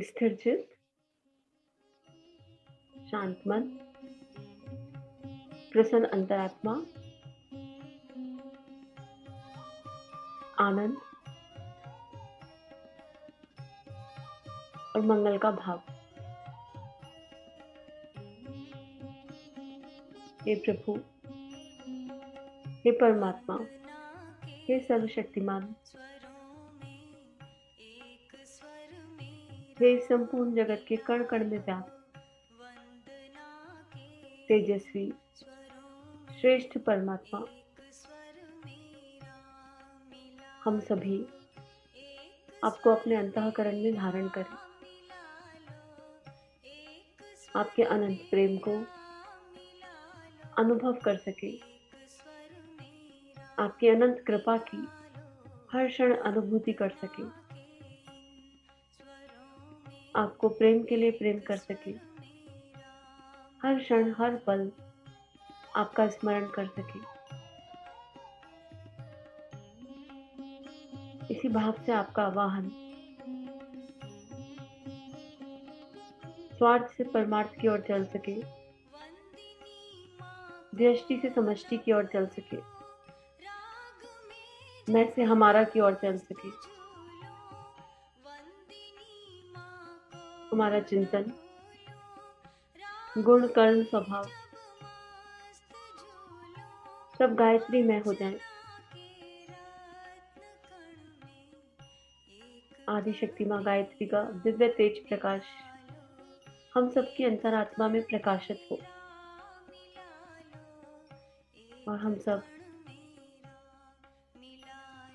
स्थिर चित्त, शांत मन, प्रसन्न अंतरात्मा, आनंद और मंगल का भाव। हे प्रभु, हे परमात्मा, हे सर्वशक्तिमान, हे संपूर्ण जगत के कण कण में व्याप्त तेजस्वी श्रेष्ठ परमात्मा, हम सभी आपको अपने अंतःकरण में धारण करें। आपके अनंत प्रेम को अनुभव कर सके, आपकी अनंत कृपा की हर क्षण अनुभूति कर सके, आपको प्रेम के लिए प्रेम कर सके, हर क्षण हर पल आपका स्मरण कर सके। इसी भाव से आपका आवाहन स्वार्थ से परमार्थ की ओर चल सके, व्यष्टि से समष्टि की ओर चल सके, मैं से हमारा की ओर चल सके। हमारा चिंतन, गुण, कर्म, स्वभाव सब गायत्री में हो जाए। आदि शक्ति मां गायत्री का दिव्य तेज प्रकाश हम सबकी अंतरात्मा में प्रकाशित हो और हम सब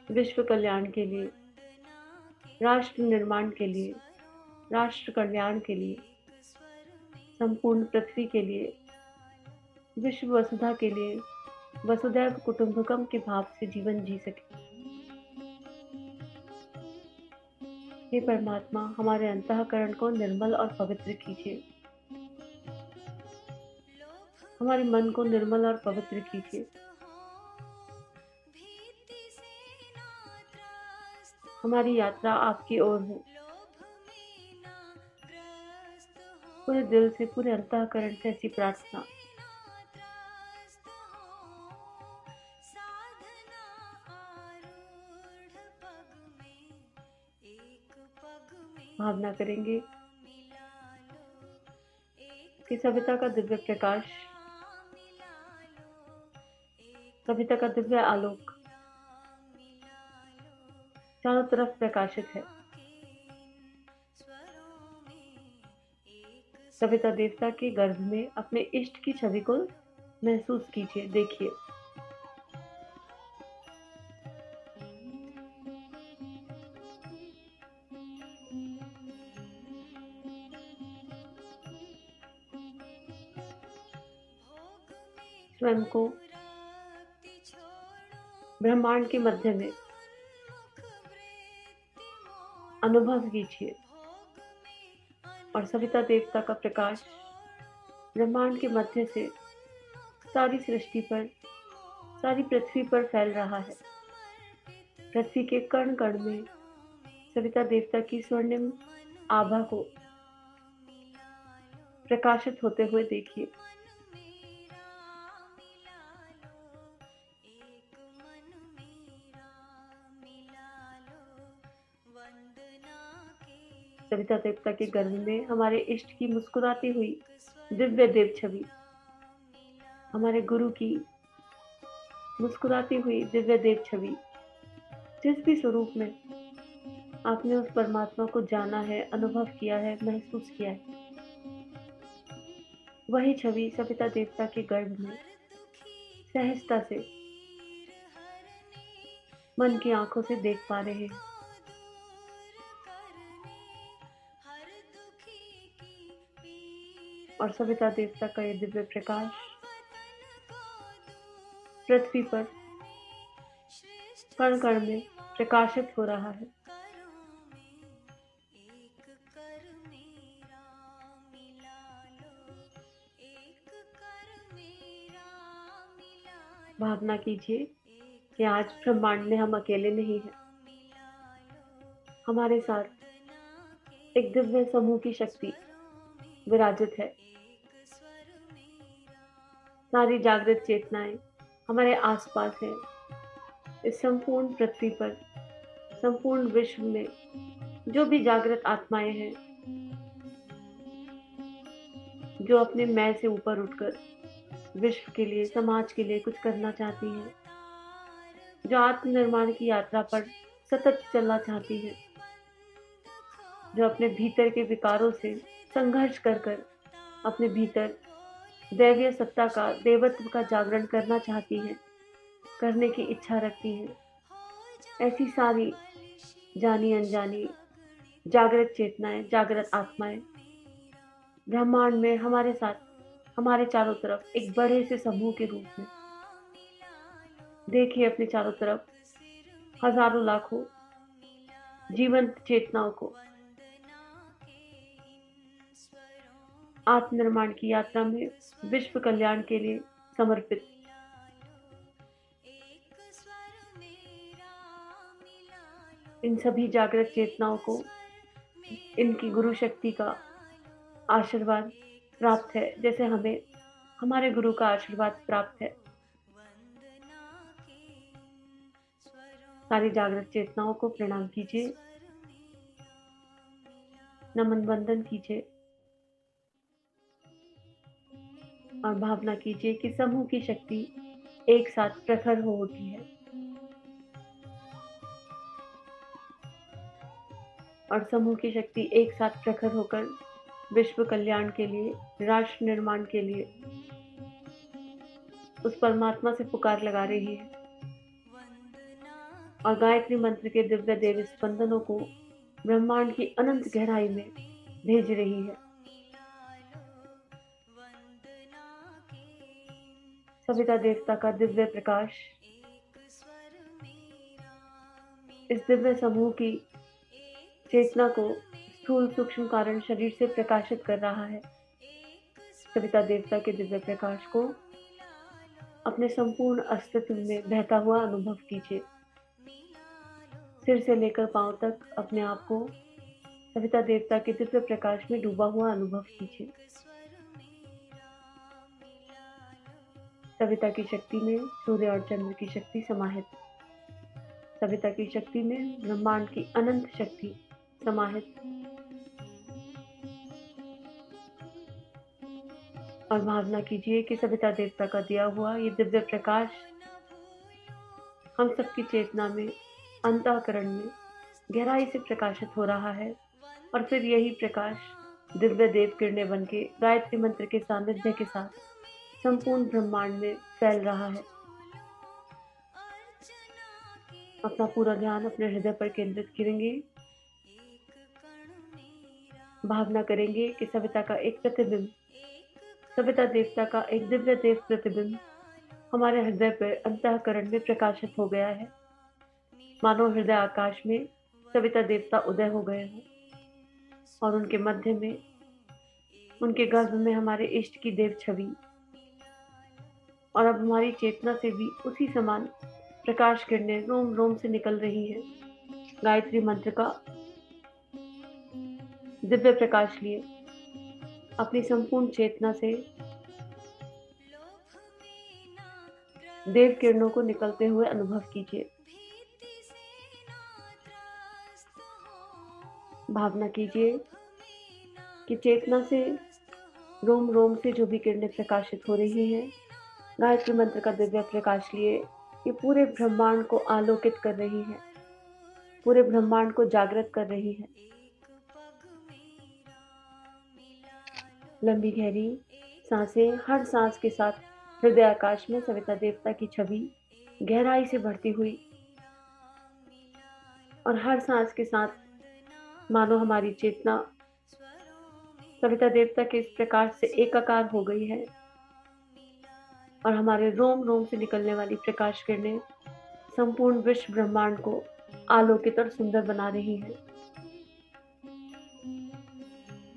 विश्व कल्याण के लिए, राष्ट्र निर्माण के लिए, राष्ट्र कल्याण के लिए, संपूर्ण पृथ्वी के लिए, विश्व वसुधा के लिए वसुधैव कुटुंबकम के भाव से जीवन जी सके। हे परमात्मा, हमारे अंतःकरण को निर्मल और पवित्र कीजिए। हमारे मन को निर्मल और पवित्र कीजिए। हमारी यात्रा आपकी ओर हो। पूरे दिल से, पूरे अंतःकरण से ऐसी प्रार्थना। भावना करेंगे कि सविता का दिव्य प्रकाश, सविता का दिव्य आलोक चारों तरफ प्रकाशित है। सविता देवता के गर्भ में अपने इष्ट की छवि को महसूस कीजिए, देखिए। स्वयं को ब्रह्मांड के मध्य में अनुभव कीजिए और सविता देवता का प्रकाश ब्रह्मांड के मध्य से सारी सृष्टि पर, सारी पृथ्वी पर फैल रहा है। पृथ्वी के कण कण में सविता देवता की स्वर्णिम आभा को प्रकाशित होते हुए देखिए। सविता देवता के गर्भ में हमारे इष्ट की मुस्कुराती हुई दिव्य देव छवि, हमारे गुरु की मुस्कुराती हुई दिव्य देव छवि, जिस भी स्वरूप में आपने उस परमात्मा को जाना है, अनुभव किया है, महसूस किया है, वही छवि सविता देवता के गर्भ में सहजता से मन की आंखों से देख पा रहे हैं। और सविता देवता का ये दिव्य प्रकाश पृथ्वी पर कण कण में प्रकाशित हो रहा है। भावना कीजिए कि आज ब्रह्मांड में हम अकेले नहीं हैं। हमारे साथ एक दिव्य समूह की शक्ति विराजित है। सारी जागृत चेतनाएं हमारे आसपास है। इस संपूर्ण पृथ्वी पर, संपूर्ण विश्व में जो भी जागृत आत्माएं हैं, जो अपने मैं से ऊपर उठकर विश्व के लिए, समाज के लिए कुछ करना चाहती हैं, जो आत्मनिर्माण की यात्रा पर सतत चलना चाहती हैं, जो अपने भीतर के विकारों से संघर्ष कर कर अपने भीतर दैवीय सत्ता का, देवत्व का जागरण करना चाहती हैं, करने की इच्छा रखती हैं, ऐसी सारी जानी अनजानी जागृत चेतनाएं, जागृत आत्माएं ब्रह्मांड में हमारे साथ, हमारे चारों तरफ एक बड़े से समूह के रूप में। देखिए अपने चारों तरफ हजारों लाखों जीवंत चेतनाओं को आत्मनिर्माण की यात्रा में विश्व कल्याण के लिए समर्पित। इन सभी जागृत चेतनाओं को इनकी गुरु शक्ति का आशीर्वाद प्राप्त है, जैसे हमें हमारे गुरु का आशीर्वाद प्राप्त है। सारी जागृत चेतनाओं को प्रणाम कीजिए, नमन वंदन कीजिए और भावना कीजिए कि समूह की शक्ति एक साथ प्रखर हो उठी है और समूह की शक्ति एक साथ प्रखर होकर विश्व कल्याण के लिए, राष्ट्र निर्माण के लिए उस परमात्मा से पुकार लगा रही है और गायत्री मंत्र के दिव्य देव स्पंदनों को ब्रह्मांड की अनंत गहराई में भेज रही है। सविता देवता का दिव्य प्रकाश इस दिव्य समूह की चेतना को स्थूल सूक्ष्म कारण शरीर से प्रकाशित कर रहा है। सविता देवता के दिव्य प्रकाश को अपने संपूर्ण अस्तित्व में बहता हुआ अनुभव कीजिए। सिर से लेकर पांव तक अपने आप को सविता देवता के दिव्य प्रकाश में डूबा हुआ अनुभव कीजिए। सविता की शक्ति में सूर्य और चंद्र की शक्ति समाहित, सविता की शक्ति में ब्रह्मांड की अनंत शक्ति समाहित और भावना कीजिए कि सविता देवता का दिया हुआ ये दिव्य प्रकाश हम सबकी चेतना में, अंतःकरण में गहराई से प्रकाशित हो रहा है और फिर यही प्रकाश दिव्य देव किरणें बन के गायत्री मंत्र के सानिध्य के साथ संपूर्ण ब्रह्मांड में फैल रहा है। अपना पूरा ध्यान अपने हृदय पर केंद्रित करेंगे, भावना करेंगे कि सविता का एक प्रतिबिंब, सविता देवता का एक दिव्य देव प्रतिबिंब हमारे हृदय पर अंतःकरण में प्रकाशित हो गया है। मानो हृदय आकाश में सविता देवता उदय हो गए हों और उनके मध्य में, उनके गर्भ में हमारे इष्ट की देव छवि, और अब हमारी चेतना से भी उसी समान प्रकाश किरणें रोम रोम से निकल रही है। गायत्री मंत्र का दिव्य प्रकाश लिए अपनी संपूर्ण चेतना से देव किरणों को निकलते हुए अनुभव कीजिए। भावना कीजिए कि चेतना से रोम रोम से जो भी किरणें प्रकाशित हो रही हैं, गायत्री मंत्र का दिव्य प्रकाश लिए ये पूरे ब्रह्मांड को आलोकित कर रही है, पूरे ब्रह्मांड को जागृत कर रही है। लंबी गहरी सांसें, हर सांस के साथ हृदय आकाश में सविता देवता की छवि गहराई से बढ़ती हुई और हर सांस के साथ मानो हमारी चेतना सविता देवता के इस प्रकाश से एकाकार हो गई है और हमारे रोम रोम से निकलने वाली प्रकाश किरणें संपूर्ण विश्व ब्रह्मांड को आलोकित और सुंदर बना रही है।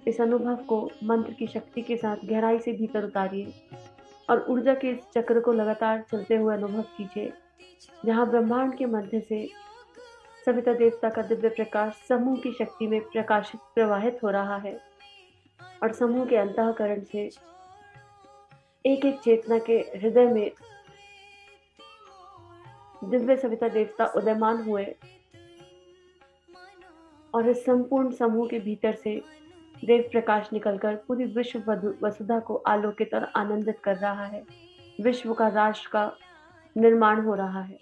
इस अनुभव को मंत्र की शक्ति के साथ गहराई से भीतर उतारिए और ऊर्जा के इस चक्र को लगातार चलते हुए अनुभव कीजिए, जहां ब्रह्मांड के मध्य से सविता देवता का दिव्य प्रकाश समूह की शक्ति में प्रकाशित प्रवाहित हो रहा है और समूह के अंतःकरण से एक एक चेतना के हृदय में दिव्य सविता देवता उदयमान हुए और इस संपूर्ण समूह के भीतर से देव प्रकाश निकलकर पूरी विश्व वसुधा को आलोकित और आनंदित कर रहा है। विश्व का राष्ट्र का निर्माण हो रहा है।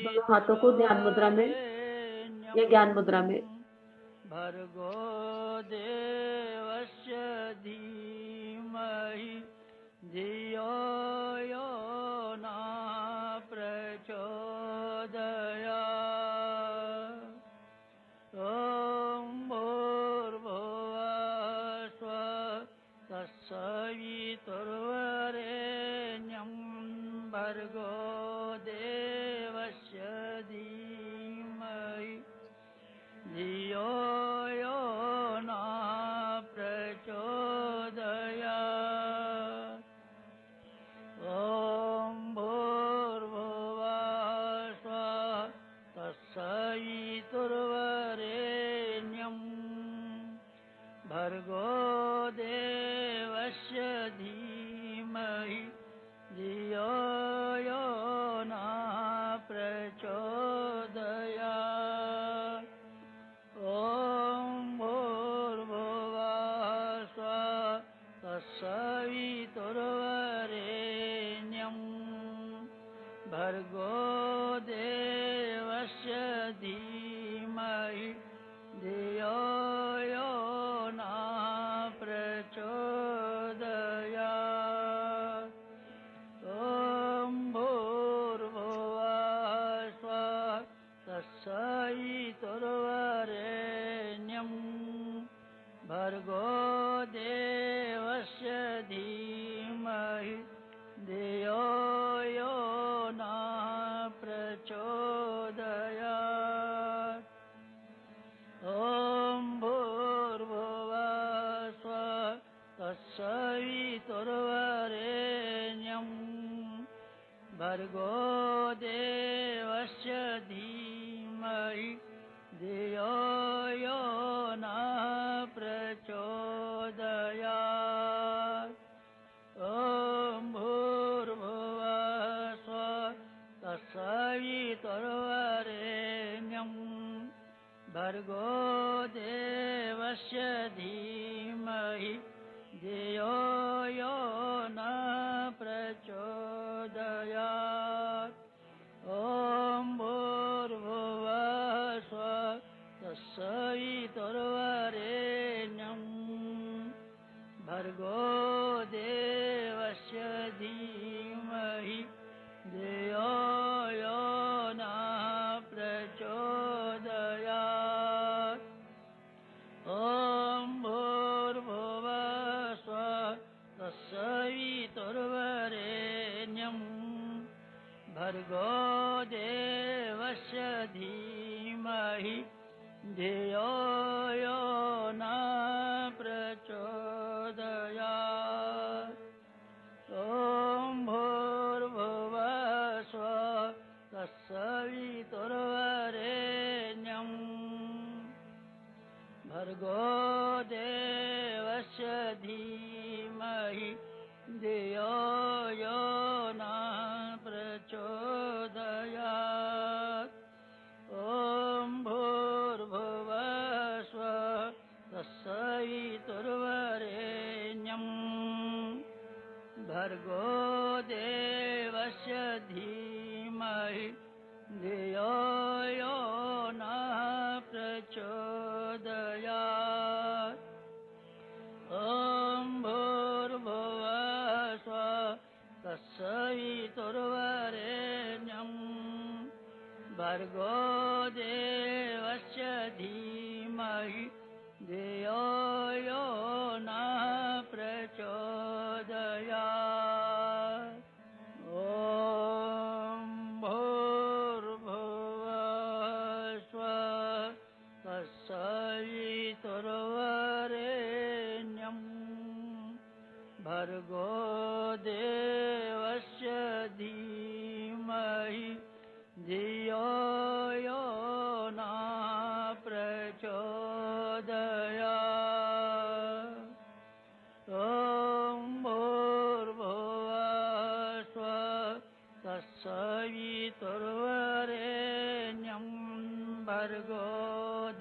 दोनों हाथों को ध्यान मुद्रा में या ज्ञान मुद्रा में भर्गो देवस्य धीमहि धियो यो न प्रचोदयात्। ॐ भूर्भुवः स्वः तत्सवितुर्वरेण्यं भर्गो देवस्य धीमहि धियो यो न प्रचोदयात्। ॐ भूर्भुवः स्वः तत्सवितुर्वरेण्यं भर्गो देवस्य धीमहि धियो यो न प्रचोदयात्। ॐ भूर्भुवः स्वः तत्सवितुर्वरेण्यं भर्गो देवस्य धीमहि धियो यो न प्रचोदयात्। ॐ भूर्भुवः स्वः तत्सवितुर्वरेण्यं भर्गो देवस्य धीमहि धियो यो न प्रचोदयात्। ॐ भूर्भुवः स्वः तत्सवितुर्वरेण्यं भर्गो देवस्य धीमहि धियो यो न प्रचोदयात्। ॐ भूर्भुवः स्वः तत्सवितुर्वरेण्यं भर्गो देवस्य धीमहि धियो यो न प्रचोदयात्। ॐ भूर्भुवः स्वः तत्सवितुर्वरेण्यं भर्गो देवस्य धीमहि धियो यो न प्रचोदयात्। ॐ भूर्भुवः स्वः तत्सवितुर्वरेण्यं भर्गो देवस्य धीमहि धियो यो न प्रचोदयात्। ॐ भूर्भुवः स्वः तत्सवितुर्वरेण्यं भर्गो देवस्य धीमहि धियो यो न प्रचोदयात्। ॐ भूर्भुवः स्वः तत्सवितुर्वरेण्यं भर्गो देवस्य धीमहि धियो यो न प्रचोदयात्। भर्गो देवस्य धीमहि धियो यो न प्रचोदयात्। ॐ भूर्भुवः स्वः तत्सवितुर्वरेण्यं भर्गो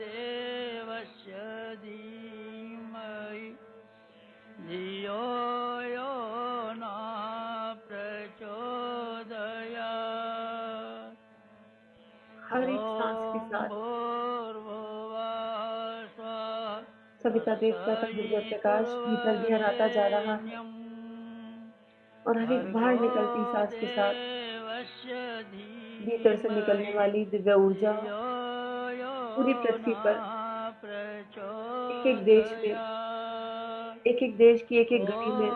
देवस्य धीमहि धियो यो न प्रचोदयात्। हर एक सांस के साथ भूर्भुवः स्वः सविता देवता का दिव्य प्रकाश भीतर गहराता जा रहा है और हर एक बाहर निकलती सांस के साथ भीतर से निकलने वाली दिव्य ऊर्जा पूरी पृथ्वी पर एक एक देश में, एक एक देश की एक एक गली में,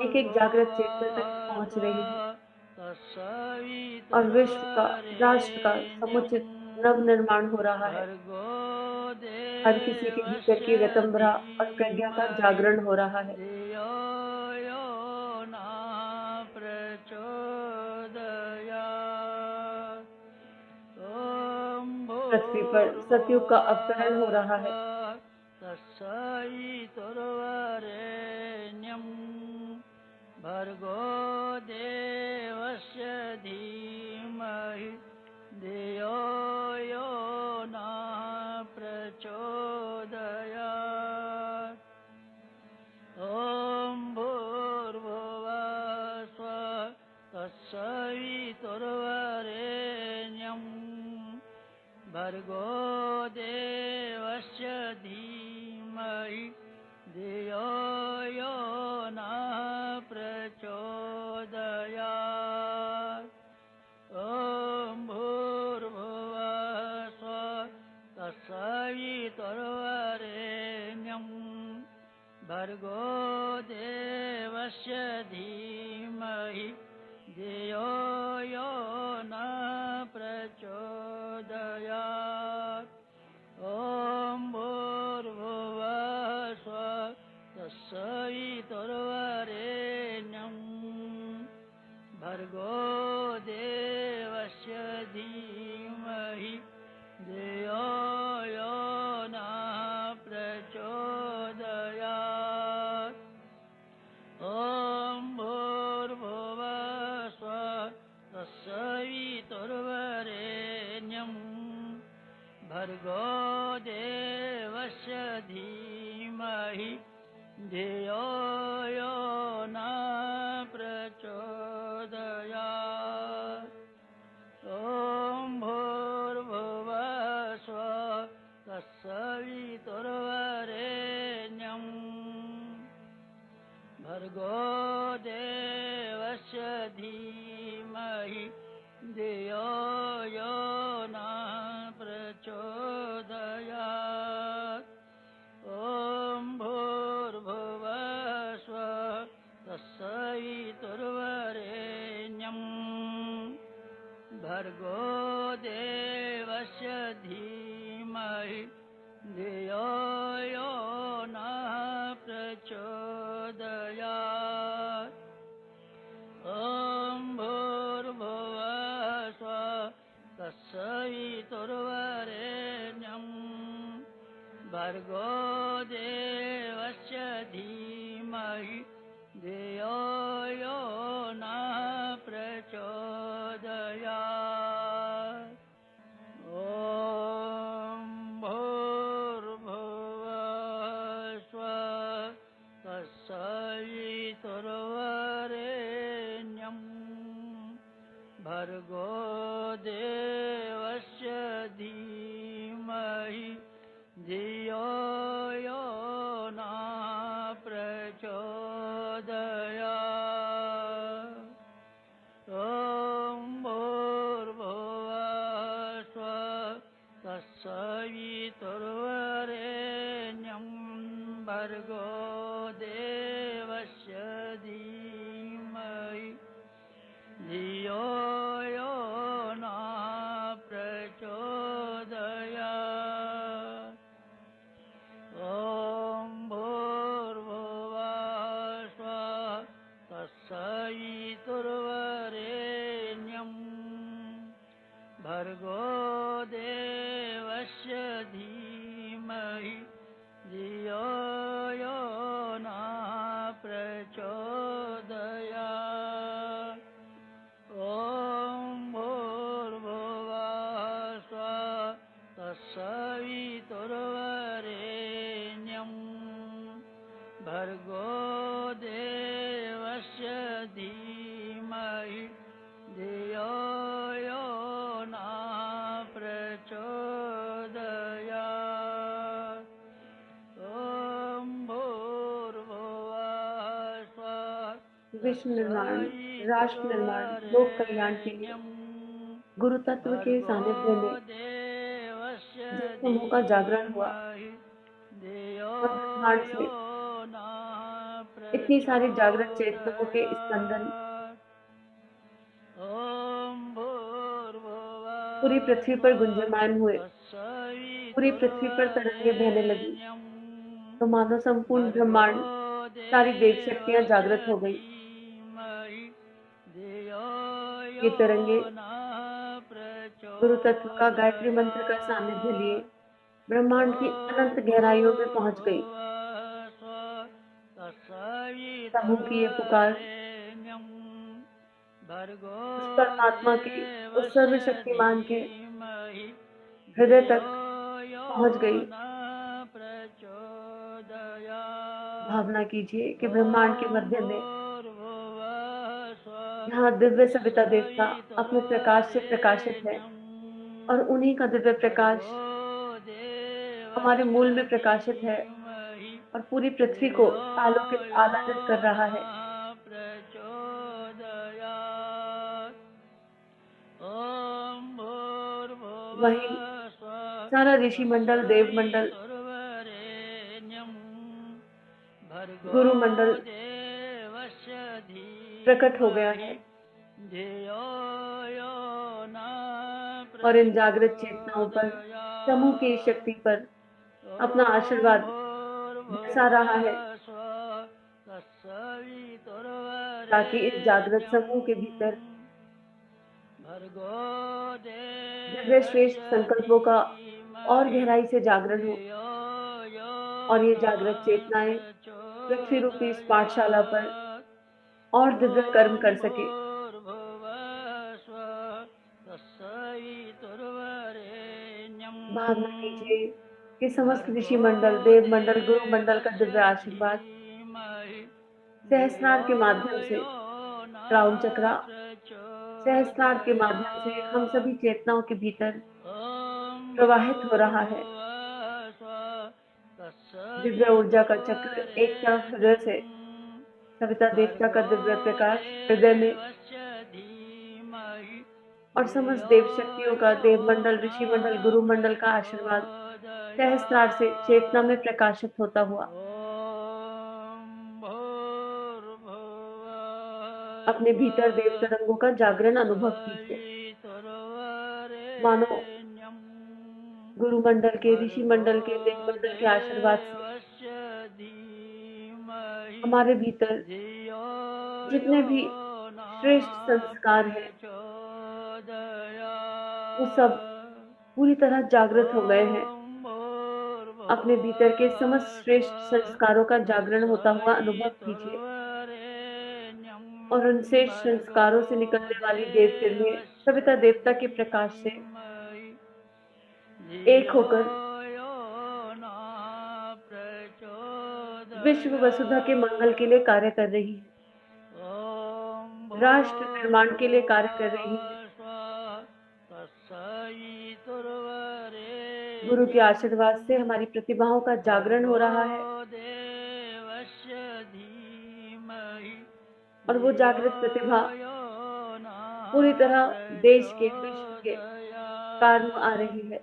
एक एक जागृत चेतना तक पहुंच रही है और विश्व का, राष्ट्र का समुचित नव निर्माण हो रहा है। हर किसी के भीतर की ऋतंभरा और प्रज्ञा का जागरण हो रहा है। पृथ्वी पर सतयुग का अवतरण हो रहा है। भर्गो देवस्य धीमहि धियो यो न प्रचोदयात्। ॐ भूर्भुवः स्वः तत्सवितुर्वरेण्यं भर्गो देवस्य धीमहि धियो यो न प्रचोदयात्। ॐ भूर्भुवः स्वः तत्सवितुर्वरेण्यं भर्गो देवस्य धीमहि धियो यो न प्रचोदयात्। ॐ भूर्भुवः स्वः तत्सवितुर्वरेण्यं भर्गो देवस्य धीमहि धियो यो न प्रचोदयात्। ॐ भूर्भुवः स्वः तत्सवितुर्वरेण्यं भर्गो देवस्य धीमहि धियो यो न प्रचोदयात्। ॐ भूर्भुवः स्वः तत्सवितुर्वरेण्यं भर्गो देवस्य धीमहि धियो यो न प्रचोदयात्। ॐ भूर्भुवः स्वः तत्सवितुर्वरेण्यं भर्गो देवस्य धीमहि धियो यो न प्रचोदयात्। ॐ भूर्भुवः स्वः तत्सवितुर्वरेण्यं भर्गो देवस्य धीमहि धियो यो न प्रचोदयात्। ॐ भूर्भुवः स्वः तत्सवितुर्वरेण्यं भर्गो देवस्य धीमहि धियो यो न प्रचोदयात्। ॐ भूर्भुवः स्वः तत्सवितुर्वरेण्यं भर्गो देवस्य धीमहि धियो यो न प्रचोदयात्। ॐ भूर्भुवः भर्गो देवस्य धीमहि धियो यो न प्रचोदयात्। ॐ भूर्भुवः स्वः विश्व निर्माण, राष्ट्र निर्माण, लोक कल्याण के लिए गुरु तत्व के सानिध्य में जिस समूह का जागरण हुआ और ब्रह्मांड से इतनी सारी जागृत चेतनाओं के स्पंदन पूरी पृथ्वी पर गुंजयमान हुए, पूरी पृथ्वी पर तरंगे बहने लगी, तो मानो संपूर्ण ब्रह्मांड, सारी देव शक्तियां जागृत हो गई। ये तरंगे गुरु तत्व का गायत्री मंत्र का सानिध्य लिए ब्रह्मांड की अनंत गहराइयों में पहुंच गई। समूह की ये पुकार उस परमात्मा के, उस सर्वशक्तिमान के हृदय तक पहुंच गई। भावना कीजिए कि ब्रह्मांड के मध्य में यहाँ दिव्य सविता देवता अपने प्रकाश से प्रकाशित है और उन्हीं का दिव्य प्रकाश हमारे मूल में प्रकाशित है और पूरी पृथ्वी को आलोकित आनंदित कर रहा है। वही सारा ऋषि मंडल, देव मंडल, गुरु मंडल प्रकट हो गया है और इन जागृत चेतनाओं पर, समूह की शक्ति पर अपना आशीर्वाद बरसा रहा है, ताकि इस जागृत समूह के भीतर दिव्य श्रेष्ठ संकल्पों का और गहराई से जागरण हो और ये जागृत चेतनाएं पृथ्वी रूपी इस पाठशाला पर और दिव्य कर्म कर सके। भावना कीजिए कि समस्त ऋषि मंडल, देव मंडल, गुरु मंडल का दिव्य आशीर्वाद सहस्रार के माध्यम से, क्राउन चक्रा सहस्रार के माध्यम से हम सभी चेतनाओं के भीतर प्रवाहित हो रहा है। दिव्य ऊर्जा का चक्र एक तरफ हृदय से सविता देवता का दिव्य प्रकाश हृदय में और समस्त देव शक्तियों का, देव मंडल, ऋषि मंडल, गुरु मंडल का आशीर्वाद सहस्रार से चेतना में प्रकाशित होता हुआ अपने भीतर देव तरंगों का जागरण अनुभव कीजिए। मानो गुरु मंडल के, ऋषि मंडल के, देव मंडल के आशीर्वाद से हमारे भीतर जितने भी श्रेष्ठ संस्कार हैं वो सब पूरी तरह जागृत हो गए हैं। अपने भीतर के समस्त श्रेष्ठ संस्कारों का जागरण होता हुआ अनुभव कीजिए और उन श्रेष्ठ संस्कारों से निकलने वाली देव किरणें सविता देवता के प्रकाश से एक होकर विश्व वसुधा के मंगल के लिए कार्य कर रही है, राष्ट्र निर्माण के लिए कार्य कर रही है। गुरु के आशीर्वाद से हमारी प्रतिभाओं का जागरण हो रहा है और वो जागृत प्रतिभा पूरी तरह देश के, विश्व के कार्य में आ रही है।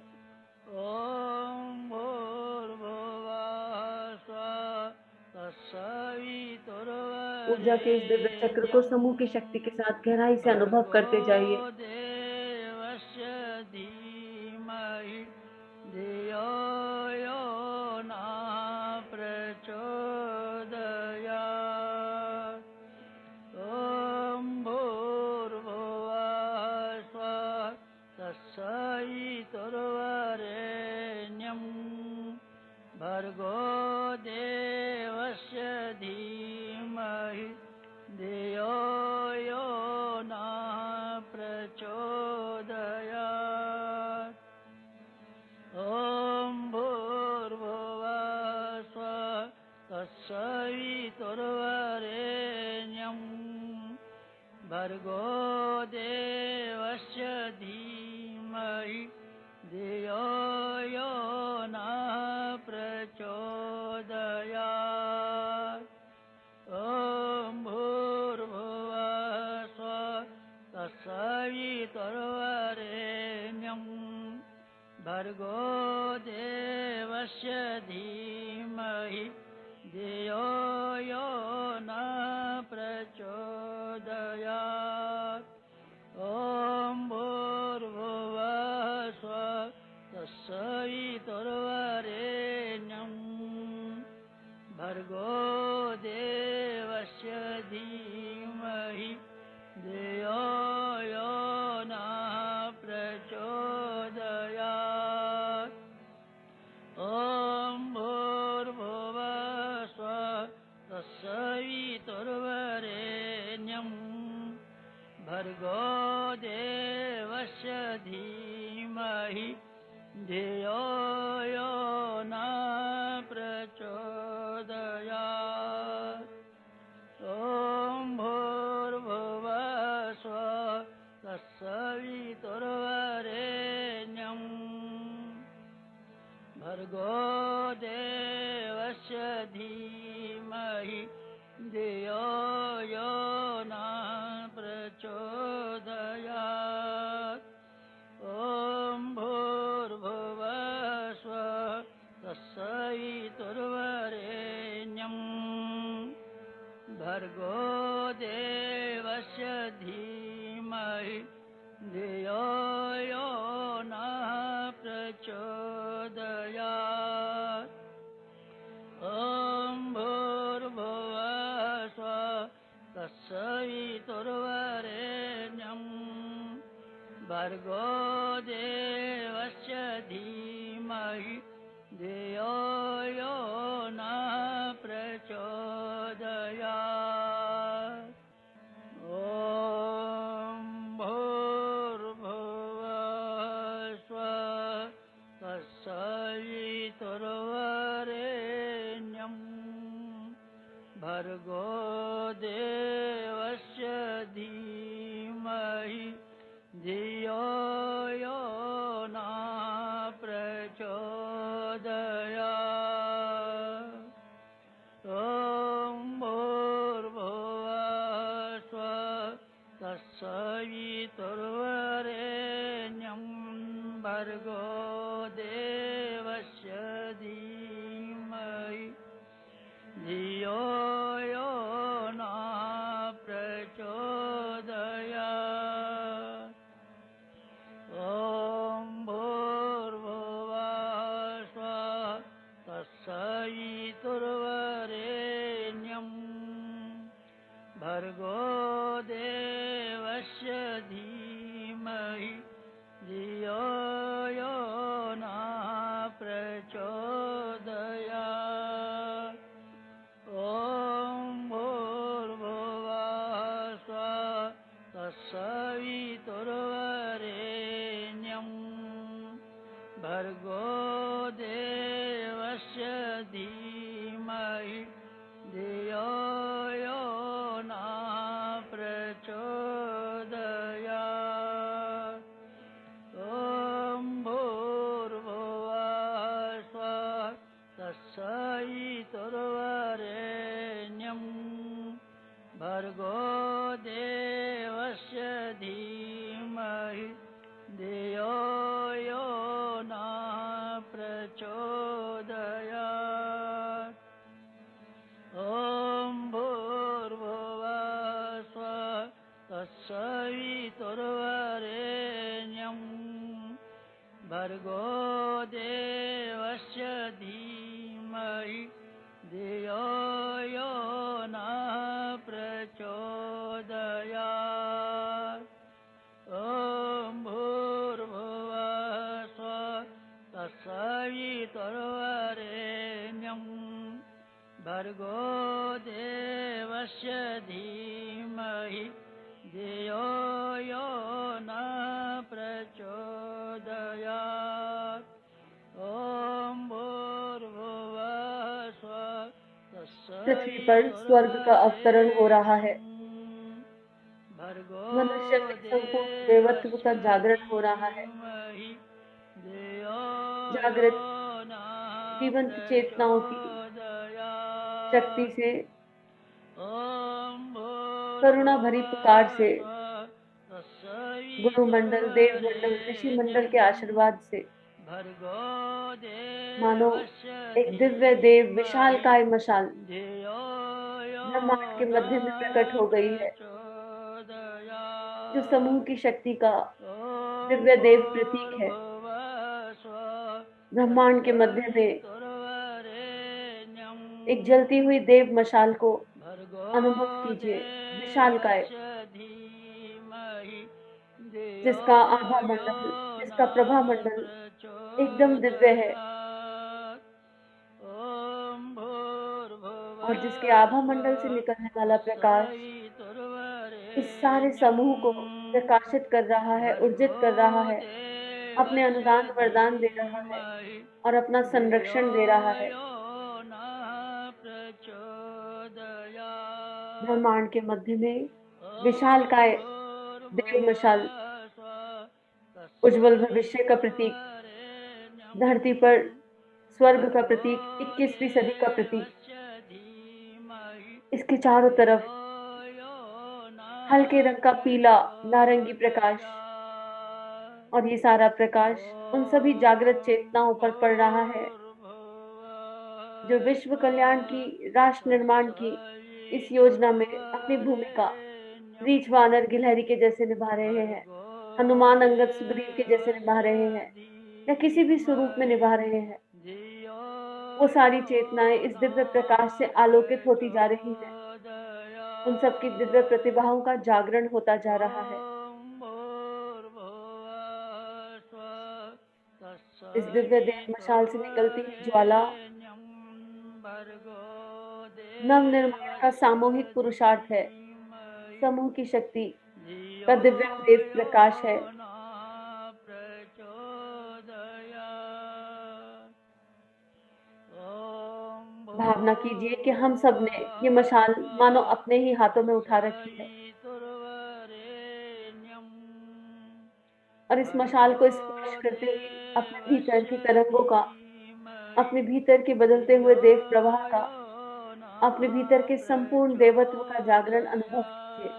ऊर्जा के इस दिव्य चक्र को समूह की शक्ति के साथ गहराई से अनुभव करते जाइए। भर्गो देवस्य धीमहि धियो यो न प्रचोदयात्। ॐ भूर्भुवः स्वः तत्सवितुर्वरेण्यं भर्गो देवस्य धीमहि धियो यो नः प्रचोदयात्। ॐ भूर्भुवः स्वः तत्सवितुर्वरेण्यं भर्गो देवस्य धीमहि धियो यो नः प्रचोदयात्। ॐ भूर्भुवः स्वः तत्सवितुर्वरेण्यं भर्गो देवस्य धीमहि धियो यो नः प्रचोदयात्। ॐ भूर्भुवः स्वः तत्सवितुर्वरेण्यं भर्गो देवस्य धीमहि धियो यो नः प्रचोदयात्। ॐ भूर्भुवः स्वः तत्सवितुर्वरेण्यं भर्गो देवस्य धीमहि धियो यो नः प्रचोदयात्। ॐ भूर्भुवः स्वः तत्सवितुर्वरेण्यं भर्गो देवस्य धीमहि धियो यो नः प्रचोदयात्। ॐ भूर्भुवः स्वः तत्सवितुर्वरेण्यं भर्गो देवस्य धीमहि धियो यो नः प्रचोदयात्। ॐ भूर्भुवः स्वः तत्सवितुर्वरेण्यं भर्गो देवस्य धीमहि धियो यो नः प्रचोदयात्। ॐ भूर्भुवः स्वः तत्सवितुर्वरेण्यं भर्गो देवस्य धीमहि धियो यो नः प्रचोदयात्। ॐ भूर्भुवः स्वः तत्सवितुर्वरेण्यं भर्गो देवस्य धीमहि धियो यो नः प्रचोदयात्। ॐ भूर्भुवः स्वः तत्सवितुर्वरेण्यं भर्गो देवस्य धीमहि धियो यो नः प्रचोदयात्। ॐ भूर्भुवः स्वः तत्सवितुर्वरेण्यं भर्गो देवस्य धीमहि धियो यो नः प्रचोदयात्। ॐ भूर्भुवः स्वः तत्सवितुर्वरेण्यं भर्गो देवस्य धीमहि धियो यो नः प्रचोदयात्। ॐ भूर्भुवः स्वः तत्सवितुर्वरेण्यं भर्गो देवस्य धीमहि धियो यो नः प्रचोदयात्। ॐ भूर्भुवः स्वः पृथ्वी पर स्वर्ग का अवतरण हो रहा है। भर्गो मनुष्य में संपूर्ण देवत्व का देवस्य जागरण हो रहा है। धीमहि धियो यो जागृत न जीवंत चेतनाओं की शक्ति प्रचोदयात्। से, ॐ करुणा भरी पुकार से, भूर्भुवस्सुः गुरुमंडल, देवमंडल, ऋषि मंडल तत्सवितुर्वरेण्यं के आशीर्वाद से भर्गो मानो देवस्य एक दिव्य देव धीमहि विशालकाय मशाल धियो यो ब्रह्मांड के न मध्य में प्रकट हो गई है, जो प्रचोदयात्। समूह की शक्ति का ॐ दिव्य देव प्रतीक है। भूर्भुवस्सुः ब्रह्मांड के मध्य में तत्सवितुर्वरेण्यं एक जलती हुई देव मशाल को भर्गो अनुभव कीजिए, विशालकाय, देवस्य धीमहि धियो जिसका आभा मंडल, न जिसका प्रभा मंडल एकदम दिव्य है, प्रचोदयात्। ॐ और जिसके भूर्भुवस्सुः आभा मंडल से निकलने वाला प्रकाश इस सारे तत्सवितुर्वरेण्यं समूह को प्रकाशित कर रहा है, भर्गो ऊर्जित कर रहा है, अपने देवस्य अनुदान वरदान दे रहा है धीमहि और अपना धियो संरक्षण दे रहा है। यो नः प्रचोदयात्। ब्रह्मांड के मध्य में ॐ विशालकाय देव मशाल भूर्भुवस्सुः उज्जवल भविष्य का प्रतीक, तत्सवितुर्वरेण्यं धरती पर स्वर्ग का भर्गो प्रतीक, 21वीं सदी का प्रतीक, देवस्य धीमहि इसके चारों तरफ धियो यो हल्के नः रंग का पीला नारंगी प्रकाश, प्रचोदयात्। और ये सारा प्रकाश उन सभी जागृत ॐ चेतनाओं पर पड़ रहा है जो विश्व कल्याण भूर्भुवस्सुः की, राष्ट्र निर्माण की इस योजना में अपनी भूमिका तत्सवितुर्वरेण्यं रीछ वानर गिलहरी के जैसे निभा रहे हैं, भर्गो हनुमान अंगद सुग्रीव के जैसे निभा देवस्य रहे हैं, या किसी भी स्वरूप में धीमहि निभा रहे हैं। धियो वो यो सारी चेतनाएं इस दिव्य प्रकाश से नः आलोकित होती जा रही हैं। उन सबकी दिव्य प्रचोदयात्। प्रतिभाओं का जागरण होता जा रहा है। ॐ भूर्भुवस्सुः इस दिव्य देव मशाल से निकलती हुई ज्वाला तत्सवितुर्वरेण्यं भर्गो नव निर्माण का देवस्य सामूहिक पुरुषार्थ है, धीमहि समूह की शक्ति धियो का दिव्य देव यो प्रकाश है। नः प्रचोदयात्। ॐ भावना कीजिए कि हम सब ने ये मशाल मानो भूर्भुवस्सुः अपने ही हाथों में उठा रखी है, तत्सवितुर्वरेण्यं और इस भर्गो मशाल को स्पर्श करते हुए अपने भीतर देवस्य की तरंगों का, धीमहि अपने भीतर के बदलते धियो हुए देव प्रवाह का, यो अपने नः भीतर के संपूर्ण देवत्व का जागरण अनुभव कीजिए।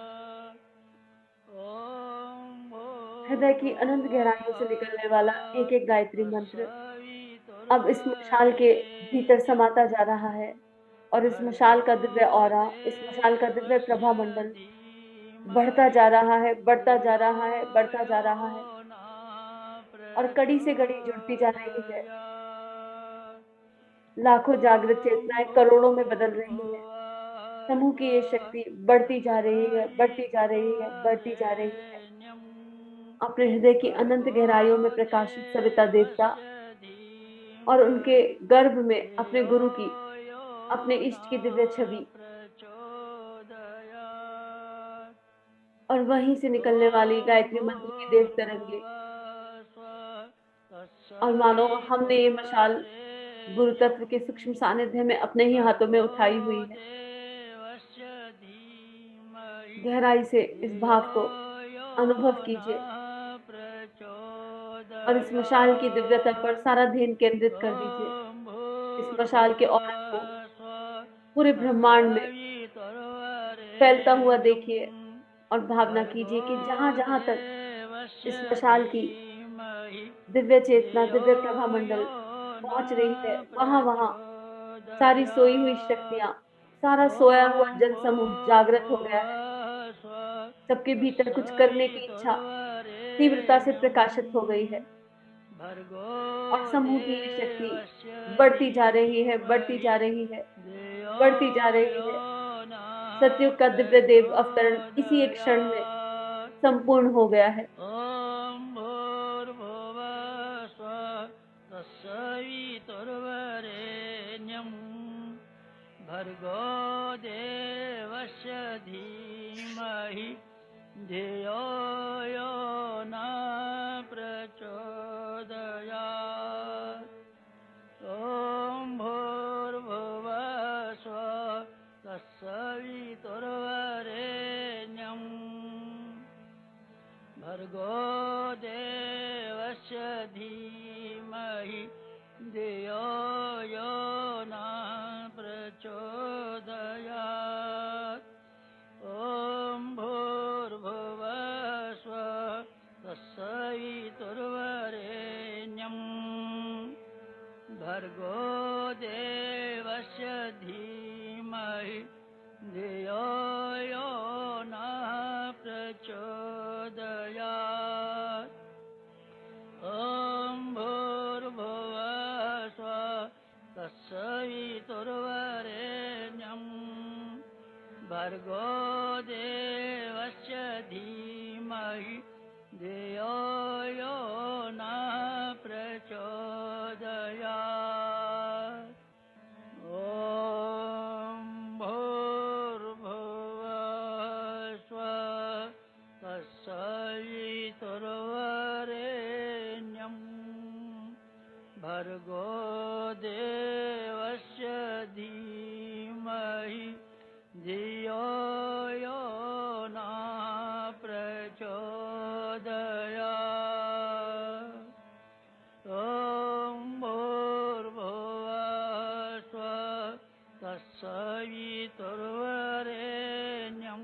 प्रचोदयात्। ॐ हृदय की अनंत गहराइयों से निकलने वाला एक एक भूर्भुवस्सुः गायत्री मंत्र अब इस मशाल के भीतर तत्सवितुर्वरेण्यं समाता जा रहा है, और इस मशाल भर्गो का दिव्य ऑरा, इस मशाल का दिव्य प्रभा देवस्य मंडल बढ़ता धीमहि जा रहा है, बढ़ता जा धियो रहा है, बढ़ता जा यो रहा है, नः और कड़ी से कड़ी जुड़ती जा रही है। प्रचोदयात्। लाखों जागृत ॐ चेतनाएं करोड़ों में बदल रही है। समूह की ये भूर्भुवस्सुः शक्ति बढ़ती जा रही है, बढ़ती जा रही है, बढ़ती जा रही है। तत्सवितुर्वरेण्यं अपने हृदय की अनंत भर्गो गहराइयों में प्रकाशित सविता देवता देवस्य और उनके धीमहि गर्भ में अपने धियो गुरु की, यो अपने इष्ट की दिव्य नः छवि, प्रचोदयात्। और वहीं से निकलने वाली ॐ गायत्री मंत्र की देव तरंगे, भूर्भुवस्सुः और मानो हमने ये मशाल गुरु तत्सवितुर्वरेण्यं तत्व के सूक्ष्म सानिध्य में अपने ही हाथों में भर्गो उठाई हुई है। देवस्य धीमहि गहराई से इस धियो भाव को यो अनुभव कीजिए, नः और इस मशाल की दिव्यता पर प्रचोदयात्। सारा ध्यान केंद्रित कर दीजिए। ॐ इस मशाल के औरा को भूर्भुवस्सुः पूरे ब्रह्मांड में फैलता हुआ तत्सवितुर्वरेण्यं देखिए, और भावना भर्गो कीजिए कि जहां जहां तक देवस्य इस मशाल की धीमहि दिव्य चेतना, धियो दिव्य प्रभा यो मंडल पहुंच रही है, नः वहां वहां सारी सोई हुई प्रचोदयात्। शक्तियां, सारा सोया हुआ ॐ जन समूह जागृत हो गया है। भूर्भुवस्सुः सबके भीतर कुछ करने की इच्छा तीव्रता से तत्सवितुर्वरेण्यं प्रकाशित हो गई है, भर्गो और समूह की ये शक्ति देवस्य बढ़ती जा रही है, बढ़ती धीमहि जा रही है, धियो बढ़ती जा रही यो है। नः सतयुग का दिव्य देव अवतरण इसी एक क्षण में प्रचोदयात्। संपूर्ण हो गया है। ॐ भूर्भुवस्सुः तत्सवितुर्वरेण्यं भर्गो देवस्य धीमहि धियो यो नः प्रचोदयात्। ॐ भूर्भुवस्सुः धीमहि धियो यो नः प्रचोदयात्। ॐ भूर्भुवः स्वः तत्सवितुर्वरेण्यं भर्गो देवस्य धीमहि धियो यो नः प्रचोदयात्। ॐ भूर्भुवः स्वः तत्सवितुर्वरेण्यं भर्गो देवस्य धीमहि धियो यो नः प्रचोदयात्। ॐ भूर्भुवः स्वः तत्सवितुर्वरेण्यं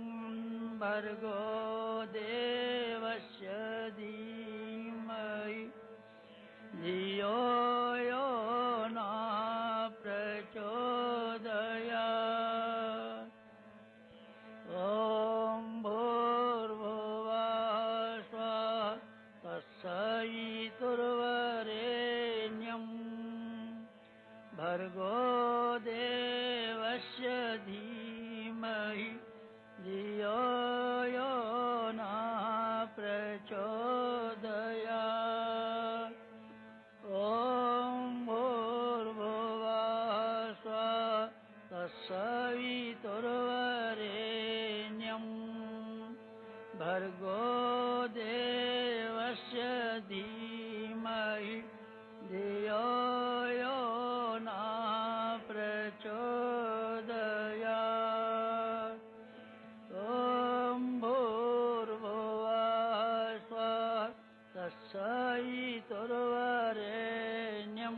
भर्गो देवस्य धीमहि धियो यो नः प्रचोदयात्। ॐ भूर्भुवः स्वः तत्सवितुर्वरेण्यं भर्गो देवस्य धीमहि धियो यो नः प्रचोदयात्। ॐ भूर्भुवः स्वः तत्सवितुर्वरेण्यं भर्गो देवस्य धीमहि धियो यो नः प्रचोदयात्। ॐ भूर्भुवः स्वः तत्सवितुर्वरेण्यं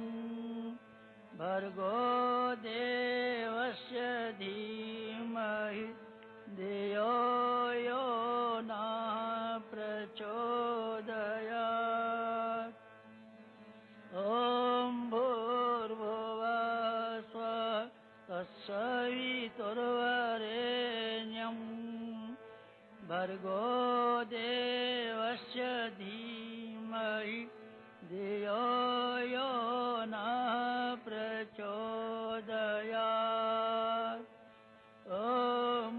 भर्गो देवस्य धीमहि धियो यो नः प्रचोदयात्। ॐ भूर्भुवः स्वः तत्सवितुर्वरेण्यं भर्गो देवस्य धीमहि धियो यो नः प्रचोदयात्। ॐ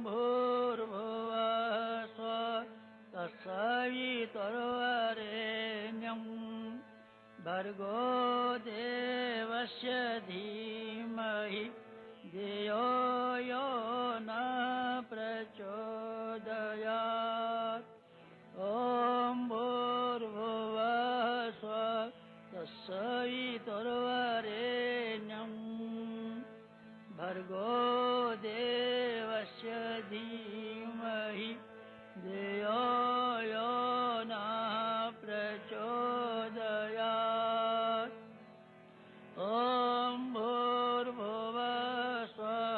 भूर्भुवः स्वः तत्सवितुर्वरेण्यं भर्गो देवस्य धीमहि धियो यो नः प्रचोदयात्। ॐ भूर्भुवः स्वः तत्सवितुर्वरेण्यं भर्गो देवस्य धीमहि धियो यो नः प्रचोदयात्। ॐ भूर्भुवः स्वः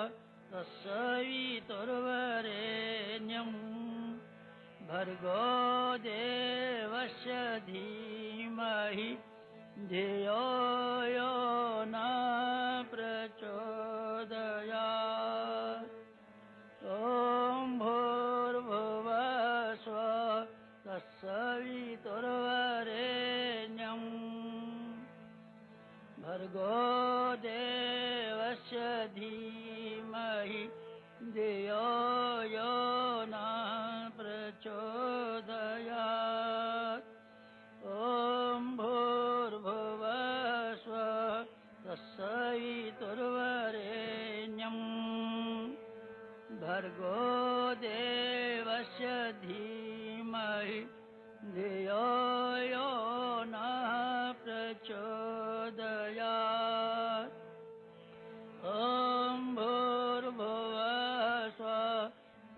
तत्सवितुर्वरेण्यं भर्गो देवस्य धीमहि धियो यो नः प्रचोदयात्। ॐ भूर्भुवः स्वः तत्सवितुर्वरेण्यं भर्गो देवस्य धीमहि धियो यो नः प्रचोदयात्। ॐ भूर्भुवः स्वः तत्सवितुर्वरेण्यं भर्गो देवस्य धीमहि धियो यो नः प्रचोदयात्। ॐ भूर्भुवः स्वः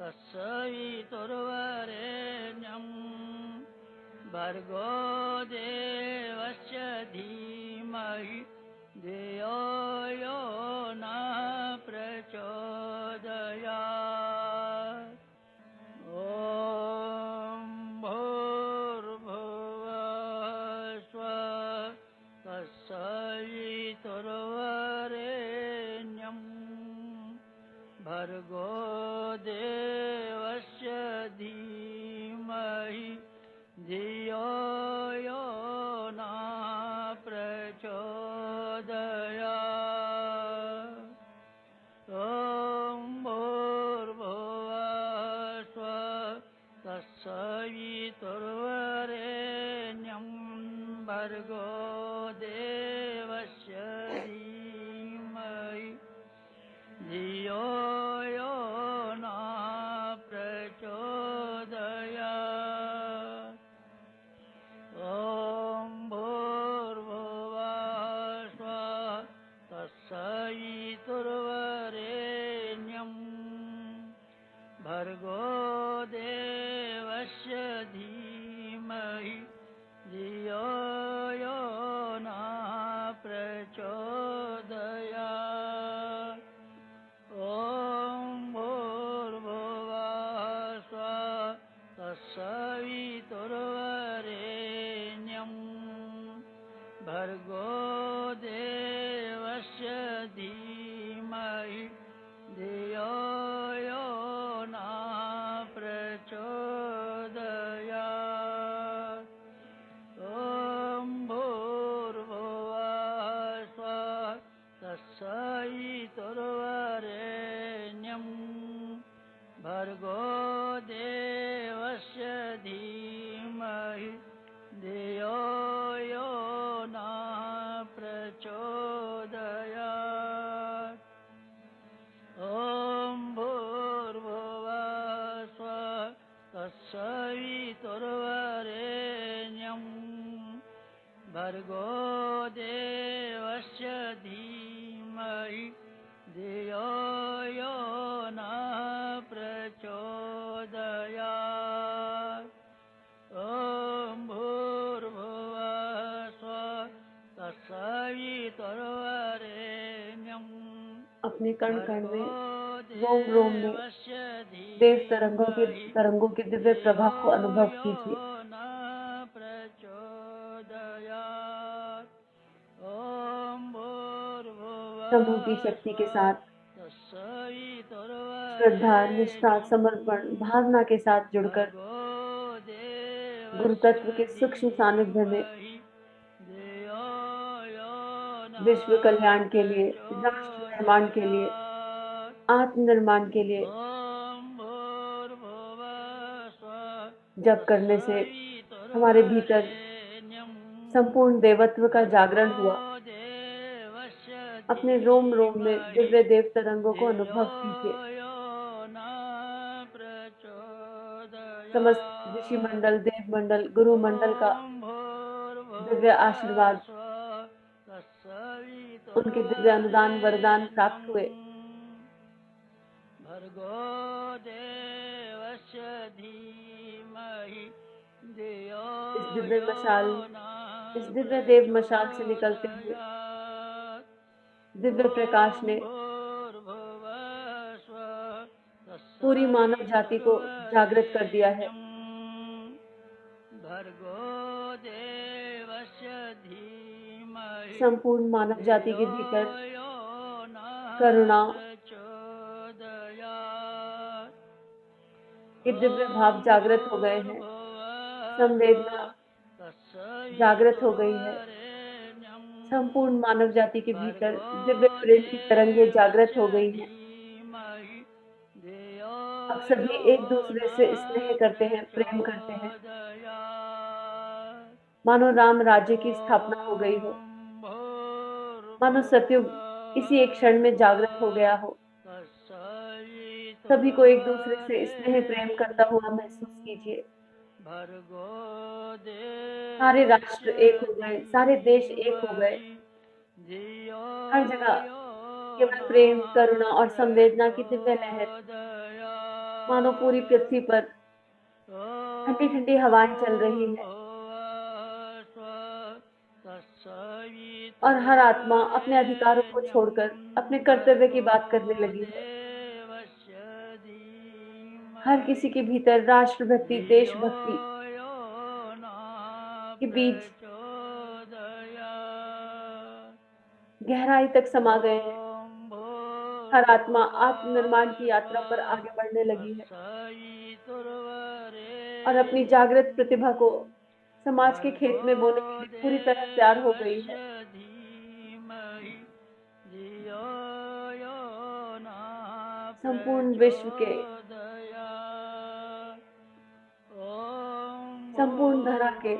तत्सवितुर्वरेण्यं भर्गो देवस्य धीमहि धियो यो नः प्रचोदयात्। ॐ भूर्भुवः स्वः तत्सवितुर्वरेण्यं भर्गो देवस्य धीमहि धियो यो न प्रचोदयात्। ॐ भूर्भुवः स्वः तत्सवितुर्वरेण्यं भर्गो देवस्य धीमहि धियो यो न प्रचोदयात्। ॐ भूर्भुवः स्वः तत्सवितुर्वरेण्यं भर्गो देवस्य धीमहि धियो यो न प्रचोदयात्। ॐ भूर्भुवः स्वः तत्सवितुर्वरेण्यं भर्गो देवस्य धीमहि धियो यो न प्रचोदयात्। ॐ भूर्भुवः स्वः तत्सवितुर्वरेण्यं भर्गो देवस्य धीमहि धियो यो न प्रचोदयात्। ॐ भूर्भुवः स्वः तत्सवितुर्वरेण्यं भर्गो देवस्य धीमहि धियो यो न प्रचोदयात्। ॐ भूर्भुवः स्वः तत्सवितुर्वरेण्यं अपने कण कण में, भर्गो रोम रोम में देवस्य देव तरंगों के दिव्य प्रभाव को अनुभव धियो कीजिए। यो न प्रचोदयात्। ॐ समूह की भूर्भुवः शक्ति के स्वः साथ श्रद्धा, निष्ठा, तत्सवितुर्वरेण्यं समर्पण भावना के साथ जुड़कर भर्गो गुरु देवस्य तत्व के सूक्ष्म सानिध्य में धीमहि धियो यो न विश्व कल्याण के लिए, राष्ट्र निर्माण के लिए, प्रचोदयात्। आत्मनिर्माण के लिए ॐ भूर्भुवः स्वः जप करने से हमारे भीतर तत्सवितुर्वरेण्यं संपूर्ण देवत्व का भर्गो जागरण हुआ। देवस्य अपने रोम रोम में धीमहि दिव्य देव तरंगों को धियो अनुभव कीजिए। यो न समस्त ऋषि प्रचोदयात्। मंडल, देव मंडल, गुरु मंडल का ॐ दिव्य भूर्भुवः आशीर्वाद, स्वः उनके दिव्य अनुदान वरदान तत्सवितुर्वरेण्यं प्राप्त हुए। भर्गो देवस्य धीमहि धियो इस दिव्य यो मशाल, न इस दिव्य देव मशाल से निकलते हुए प्रचोदयात्। दिव्य प्रकाश ॐ ने भूर्भुवः स्वः पूरी मानव जाति को जागृत कर दिया है। तत्सवितुर्वरेण्यं भर्गो देवस्य धीमहि संपूर्ण मानव जाति के धियो भीतर यो न करुणा प्रचोदयात्। के दिव्य भाव ॐ जागृत हो गए हैं। भूर्भुवः संवेदना स्वः जागृत हो गई है। तत्सवितुर्वरेण्यं संपूर्ण मानव जाति के भीतर भर्गो दिव्य प्रेम की तरंगे जागृत देवस्य हो गई हैं। धीमहि धियो अब सभी यो एक दूसरे न से स्नेह करते हैं, प्रेम करते हैं, प्रचोदयात्। मानो राम राज्य की स्थापना हो गई हो, ॐ मानो सतयुग इसी एक क्षण में जागृत हो गया हो। सभी को एक दूसरे से स्नेह प्रेम करता तत्सवितुर्वरेण्यं हुआ महसूस कीजिए। भर्गो सारे राष्ट्र देवस्य एक हो गए, सारे देश एक हो गए। धीमहि धियो हर जगह यो केवल न प्रेम, करुणा और संवेदना की दिव्य लहर, मानो पूरी प्रचोदयात्। पृथ्वी पर ठंडी ॐ ठंडी हवाएं चल रही है भूर्भुवः स्वः और हर आत्मा अपने अधिकारों को तत्सवितुर्वरेण्यं छोड़कर अपने कर्तव्य की भर्गो बात करने लगी है। देवस्य हर धीमहि किसी के भीतर राष्ट्रभक्ति, धियो देशभक्ति यो न के बीज प्रचोदयात्। गहराई तक समा गए हैं। ॐ भूर्भुवः हर आत्मा आत्मनिर्माण की यात्रा पर आगे बढ़ने लगी है और अपनी जागृत प्रतिभा को समाज के खेत में बोने के लिए पूरी तरह तैयार हो गई है। संपूर्ण विश्व के, संपूर्ण धरा के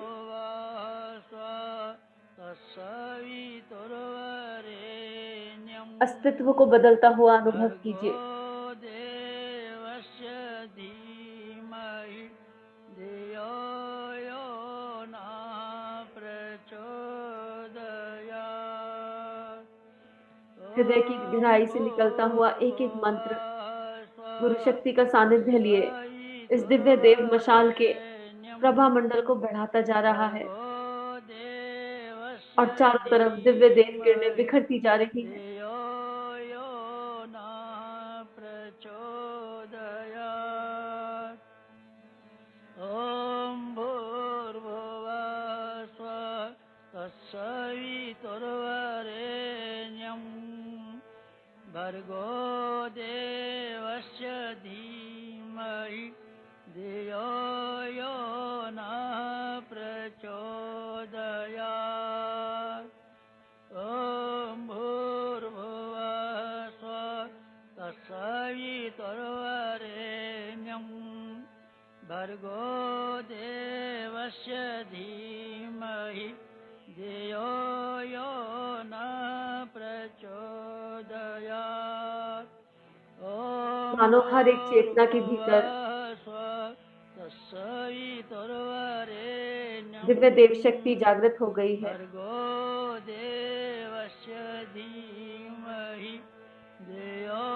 अस्तित्व को बदलता हुआ अनुभव कीजिए। हृदय की गहराई से निकलता हुआ एक एक मंत्र गुरु शक्ति का सानिध्य लिए इस दिव्य देव मशाल के प्रभा मंडल को बढ़ाता जा रहा है और चारों तरफ दिव्य देव किरणें बिखरती जा रही हैं। भर्गो देवस्य धीमहि धियो यो न प्रचोदयात्। ॐ भूर्भुवः स्वः तत्सवितुर्वरेण्यं भर्गो देवस्य धीमहि धियो यो न प्रचोदयात्। मानो हर एक चेतना के भीतर दिव्य देव शक्ति जागृत हो गई है। भर्गो देवस्य धीमहि धियो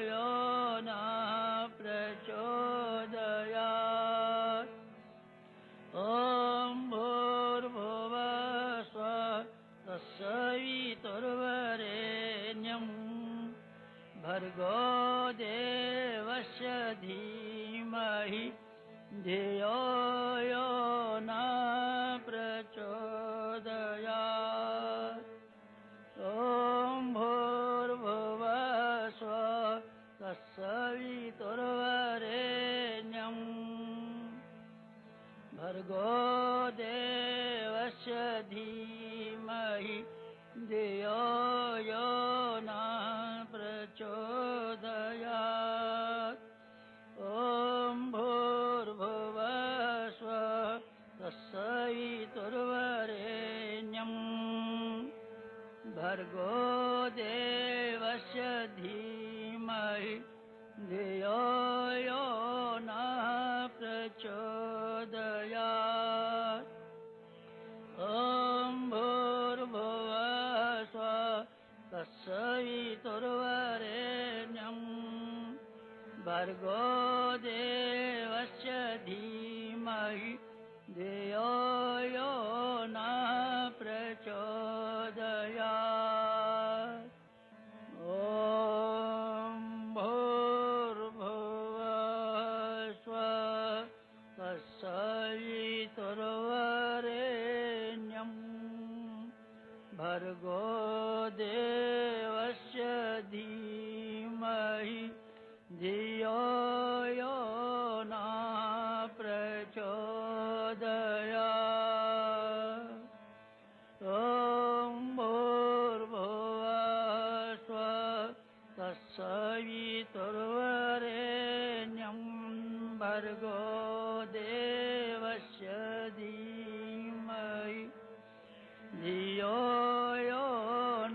यो न प्रचोदयात्। ॐ भूर्भुवः स्वः तत्सवितुर्वरेण्यं भर्गो देवस्य धीमहि धियो यो न प्रचोदयात्। ॐ भूर्भुवः स्वः तत्सवितुर्वरेण्यं भर्गो देवस्य धीमहि धियो यो न प्रचोदयात्। ॐ भूर्भुवः स्वः तत्सवितुर्वरेण्यं भर्गो देवस्य धीमहि धियो यो न प्रचोदयात्। ॐ भूर्भुवः स्वः तत्सवितुर्वरेण्यं भर्गो देवस्य धीमहि धियो यो न प्रचोदयात्। ॐ भूर्भुवः स्वः तत्सवितुर्वरेण्यं भर्गो देवस्य धीमहि धियो यो न प्रचोदयात्। ॐ भूर्भुवः स्वः तत्सवितुर्वरेण्यं भर्गो देवस्य धीमहि धियो यो न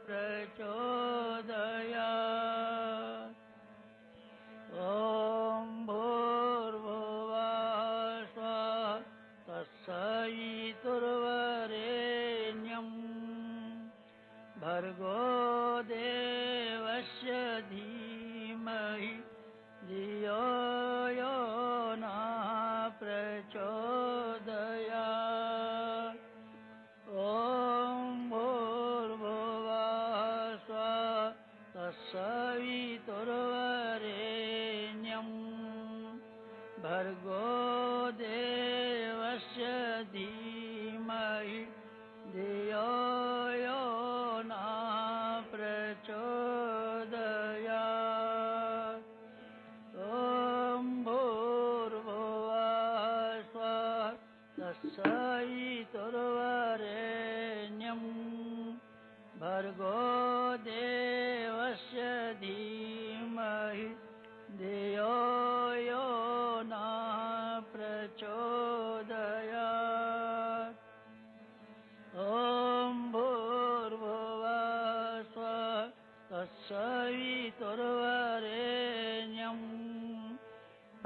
प्रचोदयात्। ॐ भूर्भुवः स्वः तत्सवितुर्वरेण्यं भर्गो देवस्य धीमहि धियो यो न प्रचोदयात्। ॐ भूर्भुवः स्वः तत्सवितुर्वरेण्यं भर्गो देवस्य धीमहि धियो यो न प्रचोदयात्।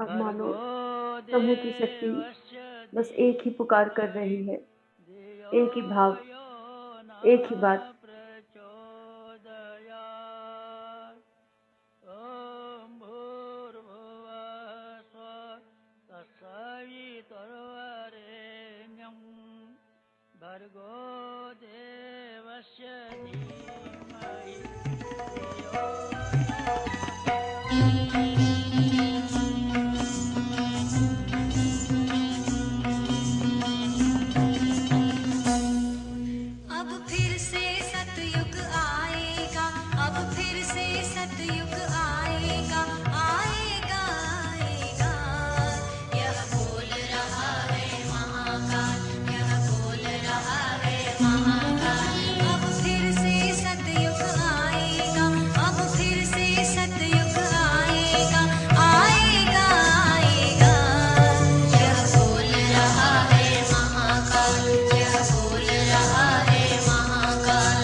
अब मानो भर्गो समूह की शक्ति देवस्य बस एक ही पुकार कर रही है, धियो एक ही भाव, यो न एक ही बात। प्रचोदयात् ॐ भूर्भुवः स्वः तत्सवितुर्वरेण्यं भर्गो देवस्य धीमहि धियो यो न अब फिर से सतयुग आएगा, अब फिर से सतयुग आएगा, आएगा आएगा। यह बोल रहा है महाकाल, यह बोल रहा है महाकाल। अब फिर से सतयुग आएगा, अब फिर से सतयुग आएगा, आएगा आएगा। यह बोल रहा है महाकाल, यह बोल रहा है महाकाल।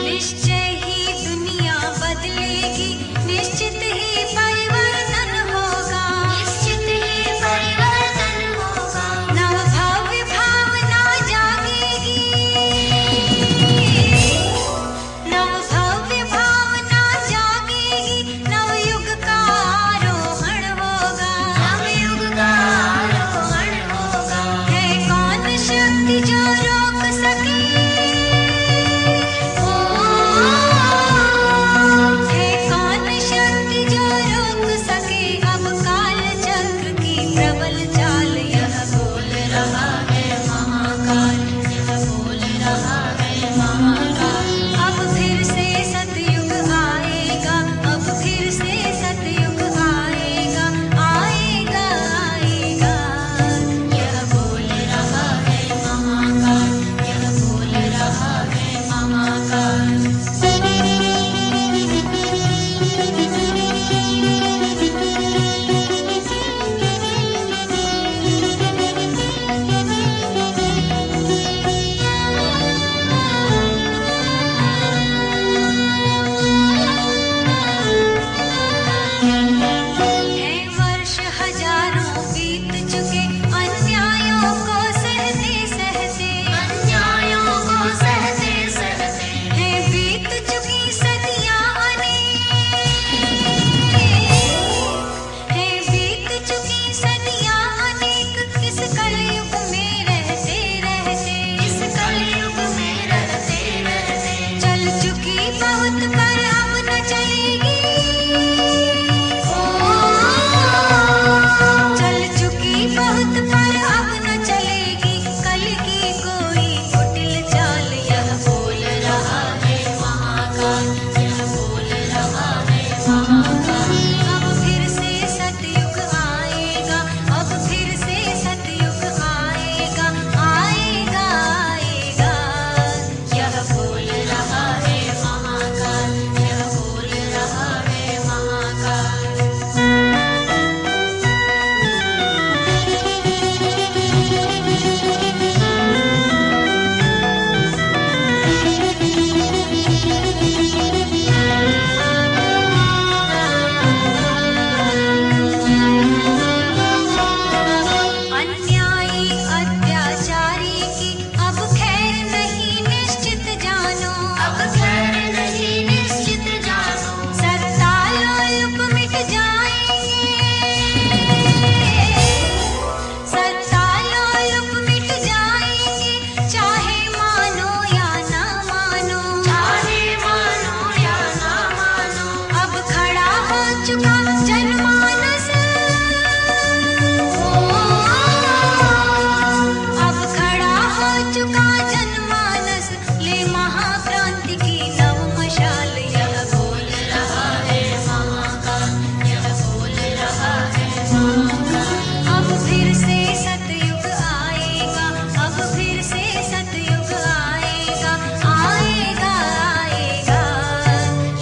निश्चय ही दुनिया बदलेगी, निश्चित ही परिवर्तन होगा, निश्चित ही परिवर्तन होगा। नव भव्य भावना जागेगी, नव भव्य भावना जागेगी। नवयुग का आरोहण होगा, नवयुग का आरोहण होगा। है कौन शक्ति जो रोक सके, है कौन शक्ति जो रोक सके। अब काल चक्र की प्रबल चाल, यह बोल रहा है महाकाल, यह बोल रहा है महाकाल। अब फिर से सतयुग आएगा, अब फिर से सतयुग आएगा, आएगा आएगा। यह बोल रहा है महाकाल, यह बोल रहा है महाकाल। है वर्ष हजारों बीत चुके, अन्यायों को सहते सहते, अन्यायों को सहते सहते। है बीत चुकी सदियां अनेक, है बीत चुकी सदियां अनेक। इस कलयुग में रहते रहते, इस कलयुग में रहते रहते। चल चुकी बहुत पर अब न चलेगी, चल चुकी बहुत पर अब न चलेगी। कल की कोई कुटिल चाल, यह बोल रहा है महाकाल, यह बोल रहा है महाकाल। अब फिर से सतयुग आएगा, अब फिर से सतयुग आएगा, आएगा आएगा। यह बोल रहा है महाकाल, यह बोल रहा है महाकाल। अन्यायी अत्याचारी की अब खैर नहीं निश्चित जानो, अब खैर नहीं निश्चित जानो। सत्ता लोलुप मिट जाएंगे, सत्ता लोलुप मिट जाएंगे। चाहे मानो या ना मानो, चाहे मानो या ना मानो। अब खड़ा हो चुका जनमानस, अब खड़ा हो चुका जनमानस। ले महाक्रांति की नव मशाल, यह बोल रहा है महाकाल, यह बोल रहा है महाकाल। अब फिर से सतयुग आएगा, अब फिर से सतयुग आएगा, आएगा आएगा।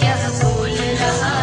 यह बोल रहा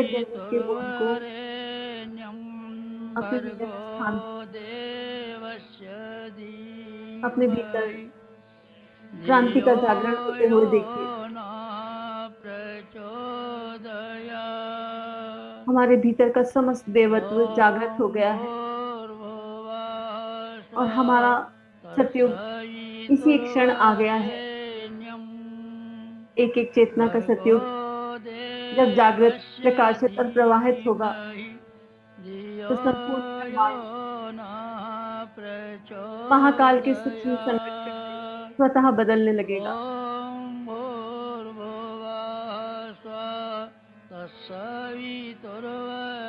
कृतज्ञ होकर वो उनको तुर्वरेण्यं अपने हृदय भर्गो में स्थान देवस्य अपने भीतर धीमहि क्रांति का धियो जागरण होते यो हुए देखिए। न प्रचोदयात्। हमारे भीतर का समस्त देवत्व जागृत हो गया है और हमारा सतयुग इसी क्षण आ गया है। एक एक चेतना का सतयुग जब जागृत, प्रकाशित और प्रवाहित होगा तो संपूर्ण ब्रह्मांड महाकाल के सूक्ष्म संरक्षण से स्वतः बदलने लगेगा। ॐ भूर्भुवः स्वः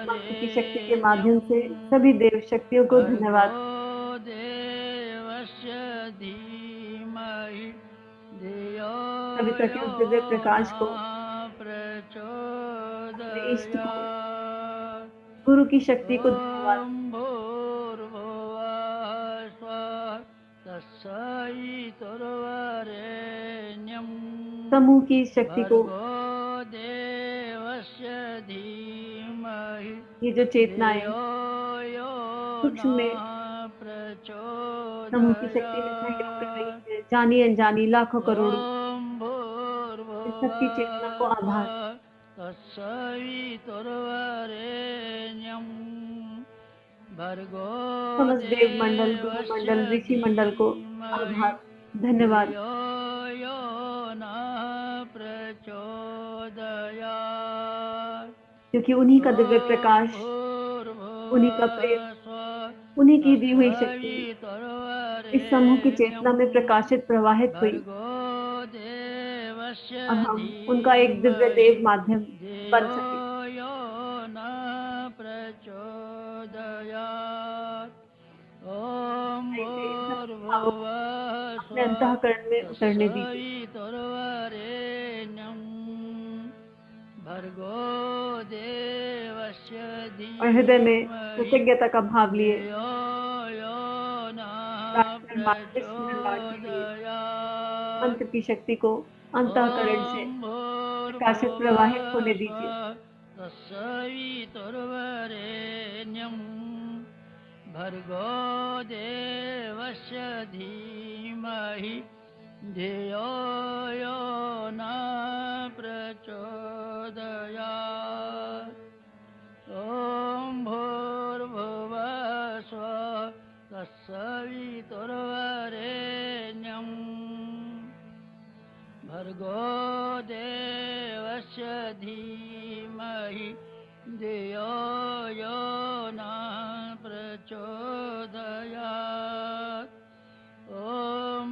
मंत्र की शक्ति के माध्यम से सभी देव शक्तियों को धन्यवाद। भर्गो देवस्य धीमहि धियो सविता के यो उस दिव्य प्रकाश को, न अपने इष्ट को, प्रचोदयात्। गुरु की शक्ति को धन्यवाद। ॐ भूर्भुवः स्वः तत्सवितुर्वरेण्यं समूह की शक्ति को, भर्गो देवस्य धीमहि ये जो चेतनाएं धियो यो सूक्ष्म न में समूह की शक्ति में सहयोग कर रही प्रचोदयात्। है, जानी अनजानी लाखों करोड़ों, ॐ इस सबकी चेतना को भूर्भुवः आधार। स्वः तत्सवितुर्वरेण्यं भर्गो समस्त देव मंडल, गुरु देवस्य मंडल, ऋषि मंडल को धीमहि आधार। धन्यवाद, धियो यो न प्रचोदयात्। क्योंकि उन्हीं का दिव्य प्रकाश, उन्हीं का प्रेम, उन्हीं की दी हुई शक्ति इस समूह की चेतना में प्रकाशित प्रवाहित हुई भर्गो देवस्य और हम उनका एक दिव्य देव माध्यम बन सके। यो न प्रचोदयात्। ॐ इसे इन सब भावों को भूर्भुवः अपने अंतःकरण में उतरने दीजिए तत्सवितुर्वरेण्यं भर्गो देवस्य और हृदय में धीमहि कृतज्ञता का भाव लिए धियो यो न प्रार्थना मात्र स्मरण के लिए प्रचोदयात्। मंत्र की शक्ति को अंतःकरण से ॐ प्रकाशित प्रवाहित होने भूर्भुवः दीजिए। स्वः तत्सवितुर्वरेण्यं भर्गो देवस्य धीमहि धियो यो न प्रचोदयात्। ॐ भूर्भुवः स्वः तत्सवितुर्वरेण्यं भर्गो देवस्य धीमहि धियो यो न प्रचोदयात्। ॐ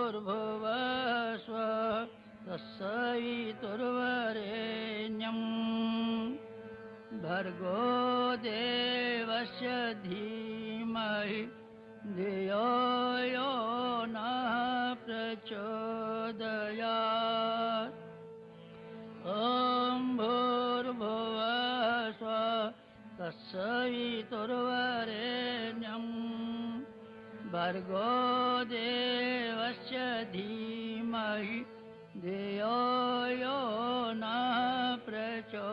भूर्भुवः स्वः तत्सवितुर्वरेण्यं भर्गो देवस्य धीमहि धियो यो न प्रचोदयात्। ॐ भूर्भुवः स्वः तत्सवितुर्वरेण्यं भर्गो देवस्य धीमहि धियो यो न प्रचोदयात्।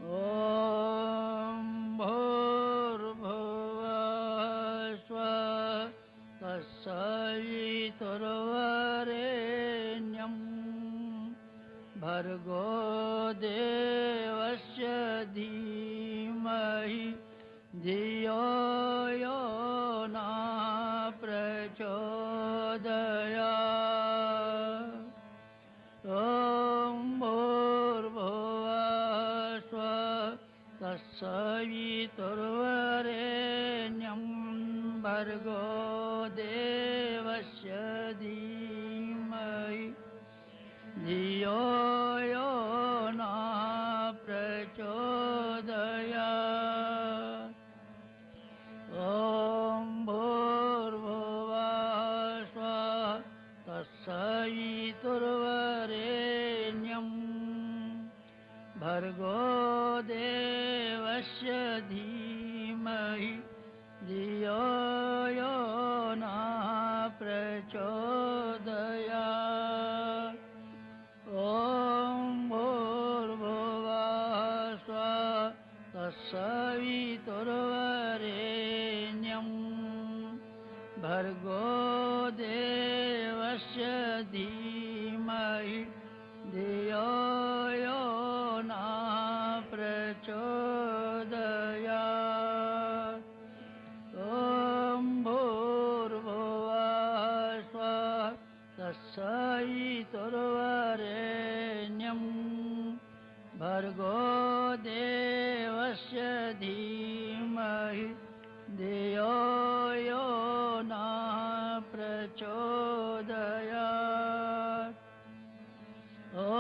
ॐ भूर्भुवः स्वः तत्सवितुर्वरेण्यं भर्गो देवस्य धीमहि धियो यो न प्रचोदयात्। ॐ भूर्भुवः स्वः तत्सवितुर्वरेण्यं भर्गो देवस्य धीमहि धियो यो न प्रचोदयात्। ॐ भूर्भुवः स्वः तत्सवितुर्वरेण्यं भर्गो देवस्य धीमहि धियो यो न प्रचोदयात्। ॐ प्रचोदयात् ॐ भूर्भुवः स्वः तत्सवितुर्वरेण्यं भर्गो देवस्य धीमहि धियो यो नः प्रचोदयात् ॐ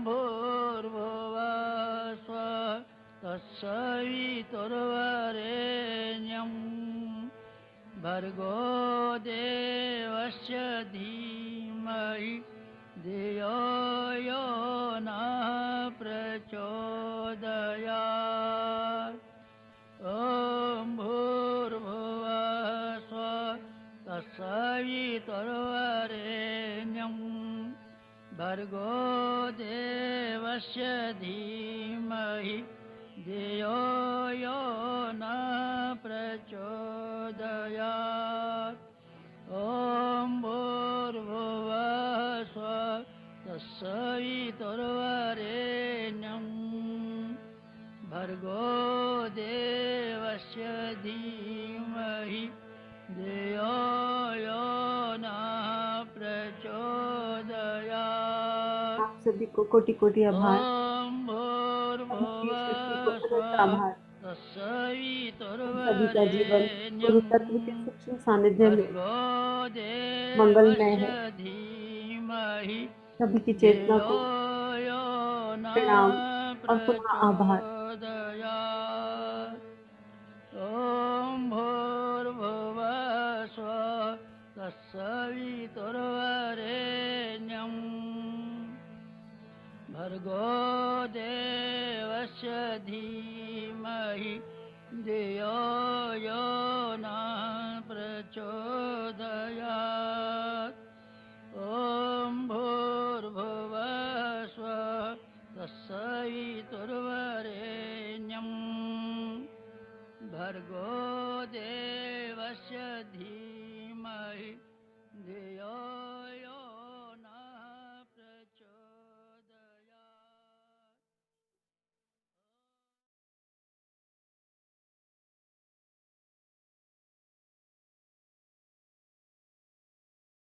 भूर्भुवः स्वः तत्सवितुर्वरेण्यं भर्गो देवस्य धीमहि धियो यो नः प्रचोदयात् ॐ भूर्भुवः स्वः तत्सवितुर्वरेण्यं भर्गो देवस्य धीमहि धियो यो नः प्रचोदयात् ॐ भूर्भुवः स्वः तत्सवितुर्वरेण्यं भर्गो देवस्य धीमहि धियो यो नः प्रचोदयात्। आप सभी को कोटि कोटि आभार। ॐ की शक्ति को भूर्भुवः अनंत स्वः आभार। सभी का जीवन तत्सवितुर्वरेण्यं गुरु तत्व के सूक्ष्म सानिध्य में भर्गो मंगलमय है। देवस्य धीमहि सभी की चेतना धियो को यो नः प्रणाम और पुनः आभार। प्रचोदयात् ॐ भूर्भुवः स्वः तत्सवितुर्वरेण्यं भर्गो देवस्य धीमहि धियो यो नः प्रचोदयात् ॐ भूर्भुवः स्वः तत्सवितुर्वरेण्यं भर्गो